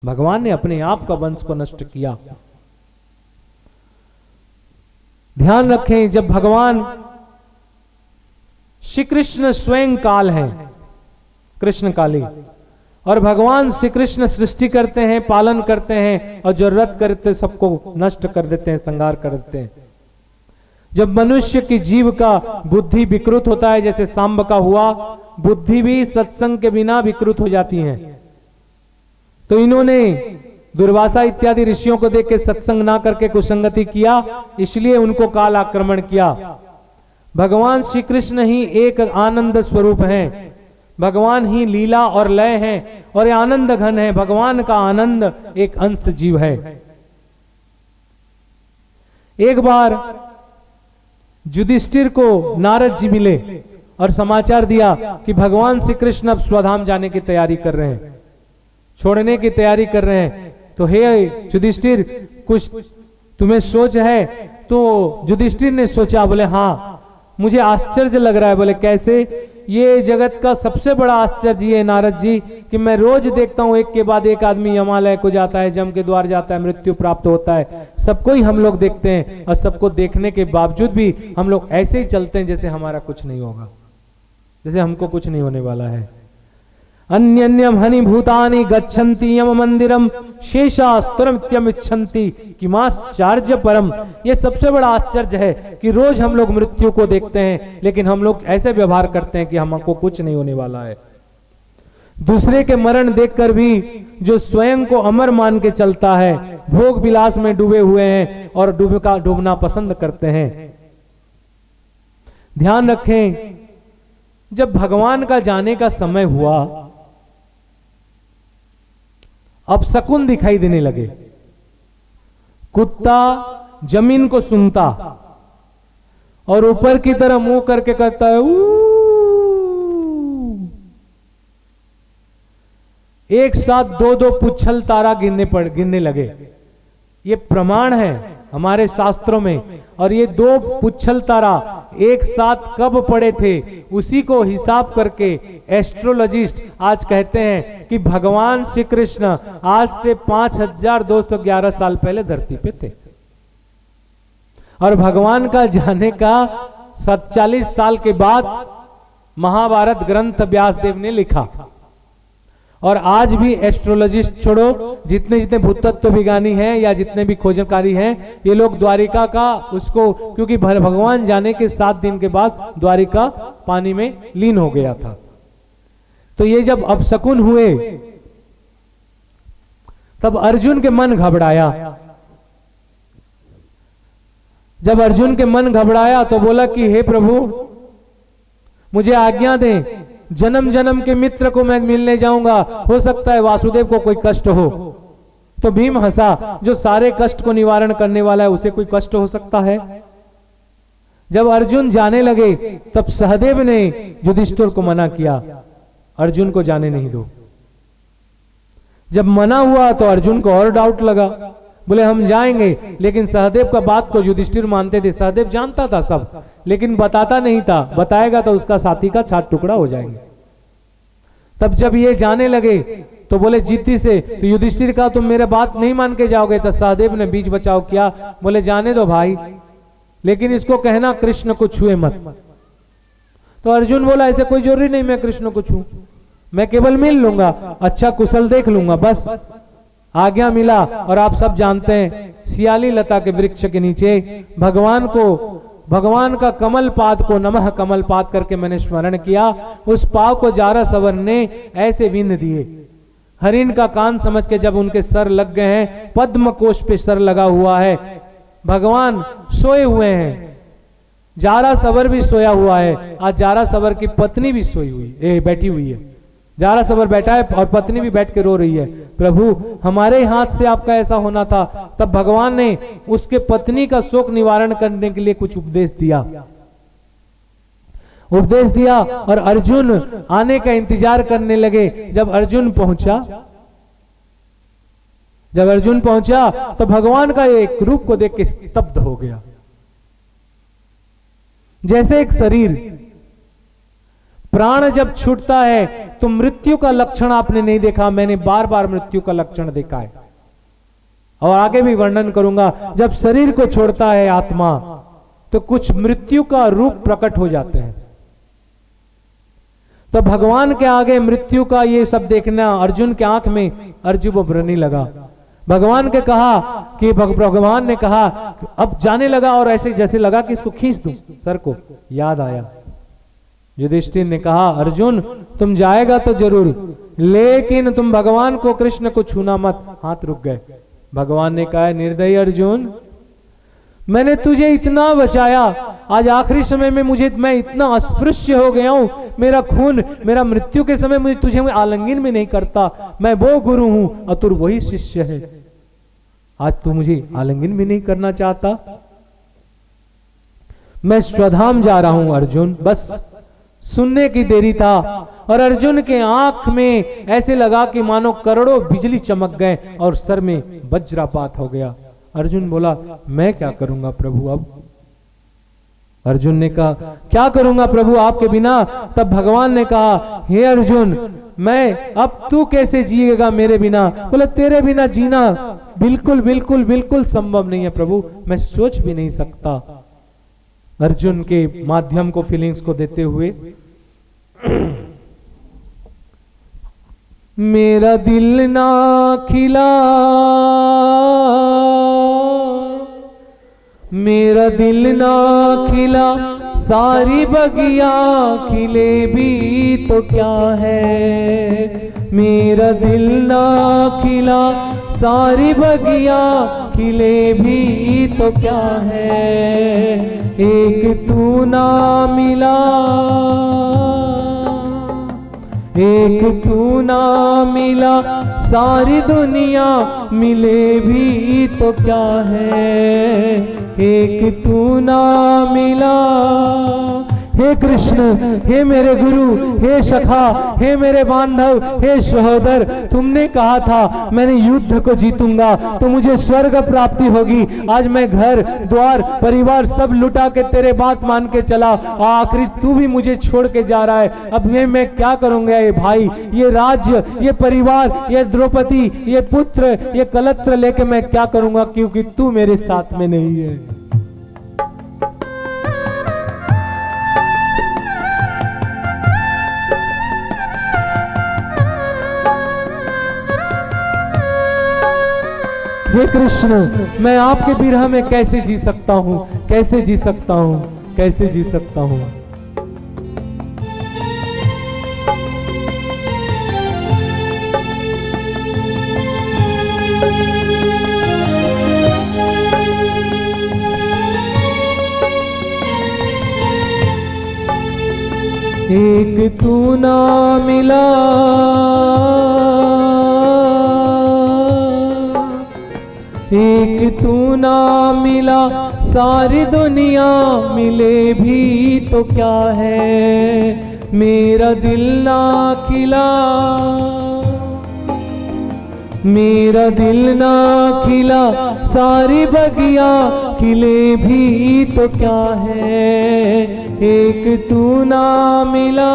भगवान ने अपने आप का वंश को नष्ट किया। ध्यान रखें, जब भगवान श्री कृष्ण स्वयं काल हैं, कृष्ण काली, और भगवान श्री कृष्ण सृष्टि करते हैं, पालन करते हैं, और जरूरत करते सबको नष्ट कर देते हैं, संहार कर देते हैं। जब मनुष्य की जीव का बुद्धि विकृत होता है, जैसे सांब का हुआ, बुद्धि भी सत्संग के बिना विकृत हो जाती है। तो इन्होंने दुर्वासा इत्यादि ऋषियों को देख के सत्संग ना करके कुसंगति किया, इसलिए उनको काल आक्रमण किया। भगवान श्री कृष्ण ही एक आनंद स्वरूप हैं, भगवान ही लीला और लय हैं, और ये आनंद घन है। भगवान का आनंद एक अंश जीव है। एक बार युधिष्ठिर को नारद जी मिले और समाचार दिया कि भगवान श्री कृष्ण अब स्वधाम जाने की तैयारी कर रहे हैं, छोड़ने की तैयारी कर रहे हैं। तो हे युधिष्ठिर, कुछ तुम्हें सोच है? तो युधिष्ठिर ने सोचा, बोले हाँ मुझे आश्चर्य लग रहा है। बोले कैसे? ये जगत का सबसे बड़ा आश्चर्य ये नारद जी कि मैं रोज देखता हूं एक के बाद एक आदमी यमालय को जाता है, जम के द्वार जाता है, मृत्यु प्राप्त होता है। सबको ही हम लोग देखते हैं, और सबको देखने के बावजूद भी हम लोग ऐसे ही चलते हैं जैसे हमारा कुछ नहीं होगा, जैसे हमको कुछ नहीं होने वाला है। अन्यन्यम हनि भूतानि गच्छन्ति यम मंदिरम शेषास्तुरमित्यम इच्छन्ति किमाश्चर्य परम। ये सबसे बड़ा आश्चर्य है कि रोज हम लोग मृत्यु को देखते हैं, लेकिन हम लोग ऐसे व्यवहार करते हैं कि हमको कुछ नहीं होने वाला है। दूसरे के मरण देखकर भी जो स्वयं को अमर मान के चलता है, भोग विलास में डूबे हुए हैं और डूबना पसंद करते हैं। ध्यान रखें, जब भगवान का जाने का समय हुआ, अपशकुन दिखाई देने लगे। कुत्ता जमीन को सूंघता और ऊपर की तरह मुंह करके करता है एक साथ दो पुच्छल तारा गिरने लगे। ये प्रमाण है हमारे शास्त्रों में। और ये दो पुच्छल तारा एक साथ कब पड़े थे, उसी को हिसाब करके एस्ट्रोलॉजिस्ट आज कहते हैं कि भगवान श्री कृष्ण आज से 5211 साल पहले धरती पे थे। और भगवान का जाने का 47 साल के बाद महाभारत ग्रंथ व्यासदेव ने लिखा। और आज भी एस्ट्रोलॉजिस्ट छोड़ो, जितने भूतत्व विज्ञानी हैं या जितने भी खोजकारी हैं, ये लोग द्वारिका का उसको, क्योंकि भगवान जाने के 7 दिन के बाद द्वारिका पानी में लीन हो गया था। तो ये जब अपशकुन हुए, तब अर्जुन के मन घबराया। जब अर्जुन के मन घबराया तो बोला कि हे प्रभु, मुझे आज्ञा दें, जन्म जन्म के मित्र को मैं मिलने जाऊंगा, हो सकता है वासुदेव को कोई कष्ट हो। तो भीम हंसा, जो सारे कष्ट को निवारण करने वाला है उसे कोई कष्ट हो सकता है? जब अर्जुन जाने लगे तब सहदेव ने युधिष्ठिर को मना किया, अर्जुन को जाने नहीं दो। जब मना हुआ तो अर्जुन को और डाउट लगा, बोले हम जाएंगे। लेकिन सहदेव का बात को युधिष्ठिर मानते थे। सहदेव जानता था सब, लेकिन बताता नहीं था, बताएगा तो उसका साथी का छात टुकड़ा हो जाएंगे। तब जब ये जाने लगे तो बोले जिद्दी से, तो युधिष्ठिर का तुम मेरे बात नहीं मान के जाओगे। तो सहदेव ने बीच बचाव किया, बोले जाने दो भाई, लेकिन इसको कहना कृष्ण को छुए मत। तो अर्जुन बोला ऐसे कोई जरूरी नहीं मैं कृष्ण को छू, मैं केवल मिल लूंगा, अच्छा कुशल देख लूंगा, बस आज्ञा मिला। और आप सब जानते हैं, सियाली लता के वृक्ष के नीचे भगवान का कमल पाद को नमः कमल पाद करके मैंने स्मरण किया। उस पाव को जारासवर ने ऐसे विंध दिए, हरिण का कान समझ के। जब उनके सर लग गए हैं, पद्म कोश पे सर लगा हुआ है, भगवान सोए हुए हैं, जारासवर भी सोया हुआ है। आज जारासवर की पत्नी भी सोई हुई बैठी हुई है, जारासवर बैठा है और पत्नी भी बैठ के रो रही है, प्रभु हमारे हाथ से आपका ऐसा होना था। तब भगवान ने उसके पत्नी का शोक निवारण करने के लिए कुछ उपदेश दिया और अर्जुन आने का इंतजार करने लगे। जब अर्जुन पहुंचा तो भगवान का एक रूप को देख के स्तब्ध हो गया। जैसे एक शरीर प्राण जब छूटता है तो मृत्यु का लक्षण आपने नहीं देखा, मैंने बार बार मृत्यु का लक्षण देखा है। और आगे भी वर्णन करूंगा, जब शरीर को छोड़ता है आत्मा तो कुछ मृत्यु का रूप प्रकट हो जाते हैं। तो भगवान के आगे मृत्यु का ये सब देखना अर्जुन के आंख में अर्जुन उभरने लगा। भगवान के कहा कि भगवान ने कहा अब जाने लगा, और ऐसे जैसे लगा कि इसको खींच दूं सर को, याद आया। युधिष्ठिर ने कहा अर्जुन तुम जाएगा तो जरूर, लेकिन तुम भगवान को कृष्ण को छूना मत। हाथ रुक गए। भगवान ने कहा निर्दयी अर्जुन, मैंने तुझे इतना बचाया, आज आखिरी समय में मैं इतना अस्पृश्य हो गया हूं, मेरा खून मेरा मृत्यु के समय मुझे तुझे आलिंगन में नहीं करता। मैं वो गुरु हूं और तू वही शिष्य है, आज तू मुझे आलिंगन भी नहीं करना चाहता। मैं स्वधाम जा रहा हूं अर्जुन, बस सुनने की देरी था। और अर्जुन के आंख में ऐसे लगा कि मानो करोड़ों बिजली चमक गए और सर में वज्रपात हो गया। अर्जुन बोला मैं क्या करूंगा प्रभु अब। अर्जुन ने कहा क्या करूंगा प्रभु आपके बिना। तब भगवान ने कहा हे अर्जुन, मैं अब तू कैसे जिएगा मेरे बिना। बोला तेरे बिना जीना बिल्कुल बिल्कुल बिल्कुल संभव नहीं है प्रभु, मैं सोच भी नहीं सकता। अर्जुन के माध्यम को फीलिंग्स को देते हुए मेरा दिल ना खिला, मेरा दिल ना खिला, सारी बगिया खिले भी तो क्या है। मेरा दिल ना खिला, सारी बगिया खिले भी तो क्या है। एक तू ना मिला, एक तू ना मिला, सारी दुनिया मिले भी तो क्या है। एक तू ना मिला। हे कृष्ण, हे मेरे गुरु, हे सखा, हे मेरे बांधव, हे सहोदर, तुमने कहा था मैंने युद्ध को जीतूंगा तो मुझे स्वर्ग प्राप्ति होगी। आज मैं घर द्वार परिवार सब लुटा के तेरे बात मान के चला, आखिरी तू भी मुझे छोड़ के जा रहा है। अब मैं क्या करूंगा। ये भाई, ये राज्य, ये परिवार, ये द्रौपदी, ये पुत्र, ये कलत्र लेके मैं क्या करूंगा, क्योंकि तू मेरे साथ में नहीं है। हे कृष्ण, मैं आपके विरह में कैसे जी सकता हूं, कैसे जी सकता हूं, कैसे जी सकता हूं। एक तू ना मिला, एक तू ना मिला, सारी दुनिया मिले भी तो क्या है। मेरा दिल ना खिला, मेरा दिल ना खिला, सारी बगिया खिले भी तो क्या है। एक तू ना मिला।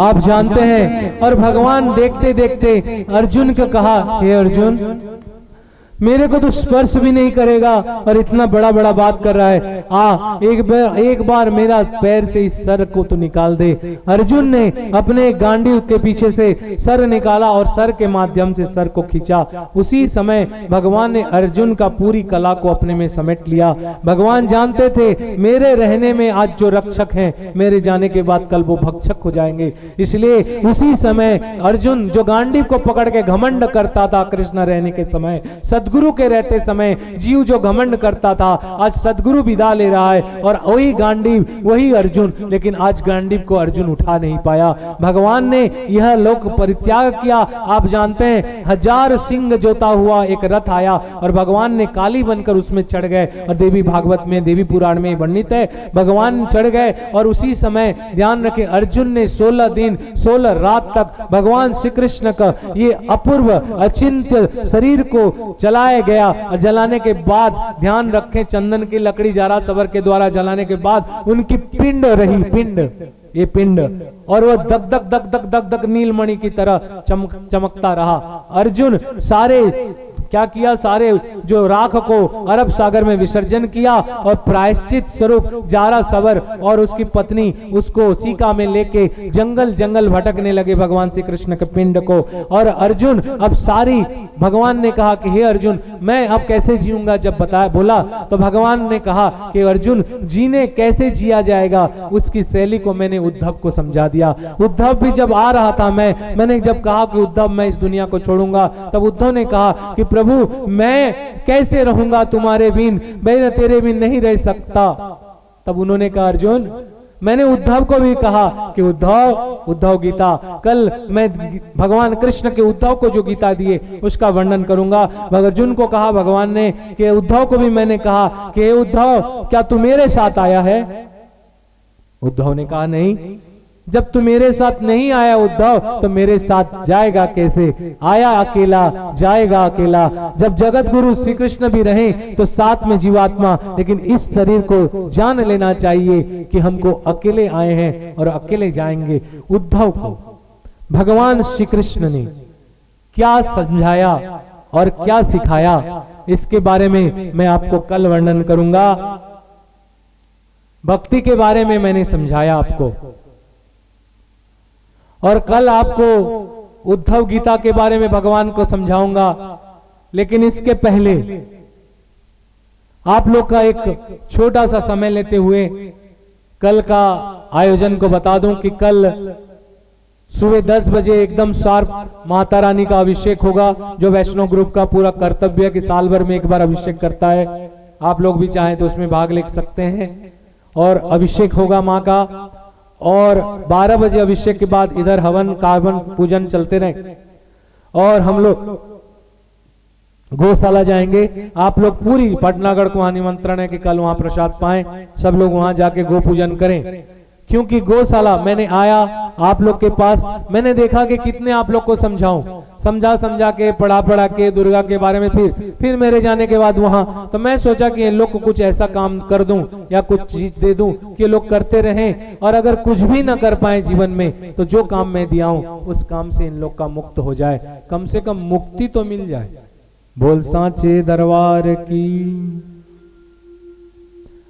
आप जानते हैं, और भगवान देखते देखते अर्जुन को कहा हे अर्जुन, मेरे को तो स्पर्श भी नहीं करेगा और इतना बड़ा बड़ा बात कर रहा है। एक बार मेरा पैर से इस सर को तो निकाल दे। अर्जुन ने अपने गांडीव के पीछे से सर निकाला और सर के माध्यम से सर को खींचा। उसी समय भगवान ने अर्जुन का पूरी कला को अपने में समेट लिया। भगवान जानते थे मेरे रहने में आज जो रक्षक हैं, मेरे जाने के बाद कल वो भक्षक हो जाएंगे। इसलिए उसी समय अर्जुन जो गांडीव को पकड़ के घमंड करता था कृष्ण रहने के समय, सदगुरु के रहते समय जीव जो घमंड करता था, आज सदगुरु विदा ले रहा है और वही गांडीव वही अर्जुन, लेकिन आज गांडीव को अर्जुन उठा नहीं पाया। भगवान ने यह लोक परित्याग किया। आप जानते हैं 1000 सिंह जोता हुआ एक रथ आया और भगवान ने काली बनकर उसमें चढ़ गए, और देवी भागवत में, देवी पुराण में वर्णित है, भगवान चढ़ गए और उसी समय ध्यान रखें अर्जुन ने 16 दिन 16 रात तक भगवान श्री कृष्ण का ये अपूर्व अचिंत्य शरीर को जलाया गया। और जलाने के बाद ध्यान रखें चंदन की लकड़ी जारा सबर के द्वारा जलाने के बाद उनकी पिंड रही, पिंड, ये पिंड, और वो दग दग दग दग दग दग नीलमणि की तरह चमकता रहा। अर्जुन सारे क्या किया, सारे जो राख को अरब सागर में विसर्जन किया और प्रायश्चित स्वरूप जारा सबर और उसकी पत्नी उसको सीका में लेके जंगल जंगल भटकने लगे भगवान श्री कृष्ण के पिंड को। और अर्जुन अब सारी, भगवान ने कहा कि हे अर्जुन मैं अब कैसे जीऊंगा, जब बताया बोला तो भगवान ने कहा कि अर्जुन जीने कैसे जिया जाएगा, उसकी शैली को मैंने उद्धव को समझा दिया। उद्धव भी जब आ रहा था, मैंने जब कहा कि उद्धव मैं इस दुनिया को छोड़ूंगा, तब उद्धव ने कहा कि प्रभु मैं कैसे रहूंगा तुम्हारे बिन, मैं तेरे बिन नहीं रह सकता। तब उन्होंने कहा अर्जुन, मैंने उद्धव को भी कहा कि उद्धव गीता, कल मैं भगवान कृष्ण के उद्धव को जो गीता दिए उसका वर्णन करूंगा। अर्जुन को कहा भगवान ने कि उद्धव को भी मैंने कहा कि उद्धव क्या तू मेरे साथ आया है? उद्धव ने कहा नहीं। जब तू मेरे साथ नहीं आया उद्धव तो मेरे साथ जाएगा कैसे? आया अकेला जाएगा अकेला। जब जगत गुरु श्री कृष्ण भी रहे तो साथ में जीवात्मा, लेकिन इस शरीर को जान लेना चाहिए कि हमको अकेले आए हैं और अकेले जाएंगे। उद्धव को भगवान श्री कृष्ण ने क्या समझाया और क्या सिखाया, इसके बारे में मैं आपको कल वर्णन करूंगा। भक्ति के बारे में मैंने समझाया आपको, और कल आपको उद्धव गीता के बारे में भगवान को समझाऊंगा। लेकिन इसके पहले आप लोग का एक छोटा सा समय लेते हुए कल का आयोजन को बता दूं कि कल सुबह 10 बजे एकदम शार्प माता रानी का अभिषेक होगा, जो वैष्णव ग्रुप का पूरा कर्तव्य है कि साल भर में एक बार अभिषेक करता है। आप लोग भी चाहें तो उसमें भाग ले सकते हैं। और अभिषेक होगा माँ का, और 12 बजे अभिषेक के बाद इधर हवन कार्बन पूजन चलते रहे, और हम लोग गौशाला जाएंगे। आप लोग पूरी पटनागढ़ को वहां निमंत्रण है कि कल वहां प्रसाद पाएं, सब लोग वहां जाके गो पूजन करें। क्योंकि गौशाला मैंने आया आप लोग के पास, मैंने देखा कि कितने आप लोग को समझाऊं, समझा के पढ़ा के दुर्गा के बारे में, फिर मेरे जाने के बाद वहां, तो मैं सोचा कि इन लोग को कुछ ऐसा काम कर दूं या कुछ चीज दे दूं कि लोग करते रहें, और अगर कुछ भी ना कर पाए जीवन में तो जो काम मैं दिया हूं उस काम से इन लोग का मुक्त हो जाए, कम से कम मुक्ति तो मिल जाए। बोल सांचे दरबार की।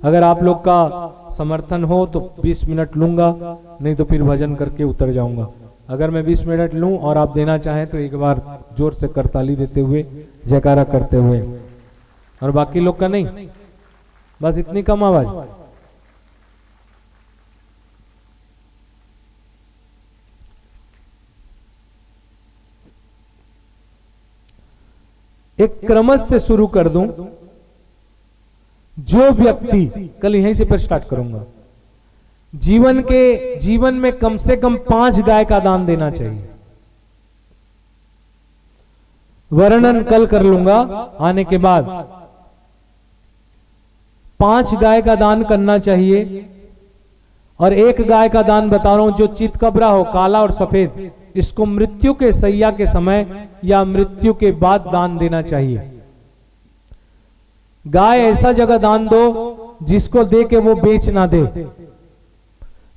अगर आप लोग का समर्थन हो तो 20 मिनट लूंगा, नहीं तो फिर भजन करके उतर जाऊंगा। अगर मैं 20 मिनट लूं और आप देना चाहें तो एक बार जोर से करताली देते हुए, जयकारा करते हुए, और बाकी लोग का नहीं, बस इतनी कम आवाज। एक क्रमश से शुरू कर दूं। जो व्यक्ति, कल यहीं से पर स्टार्ट करूंगा, जीवन में कम से कम 5 गाय का दान देना चाहिए। वर्णन कल कर लूंगा आने के बाद। 5 गाय का दान करना चाहिए, और एक गाय का दान बता रहा हूं जो चितकबरा हो, काला और सफेद, इसको मृत्यु के सैया के समय या मृत्यु के बाद दान देना चाहिए। गाय ऐसा जगह दान दो जिसको दे के वो बेच ना दे।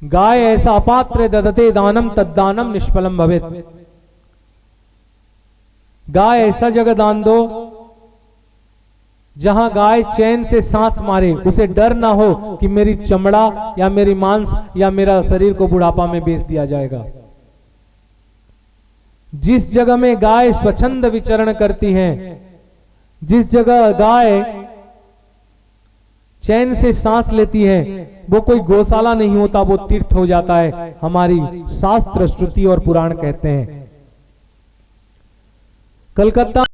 गाय ऐसा अपात्र ददते दानम तद्दानम निष्फलम भवेत्। गाय ऐसा जगह दान दो जहां गाय चैन से सांस मारे, उसे डर ना हो कि मेरी चमड़ा या मेरी मांस या मेरा शरीर को बुढ़ापा में बेच दिया जाएगा। जिस जगह में गाय स्वच्छंद विचरण करती हैं, जिस जगह गाय चैन से सांस लेती है, वो कोई गौशाला नहीं होता, वो तीर्थ हो जाता है, हमारी शास्त्र श्रुति और पुराण कहते हैं। कलकत्ता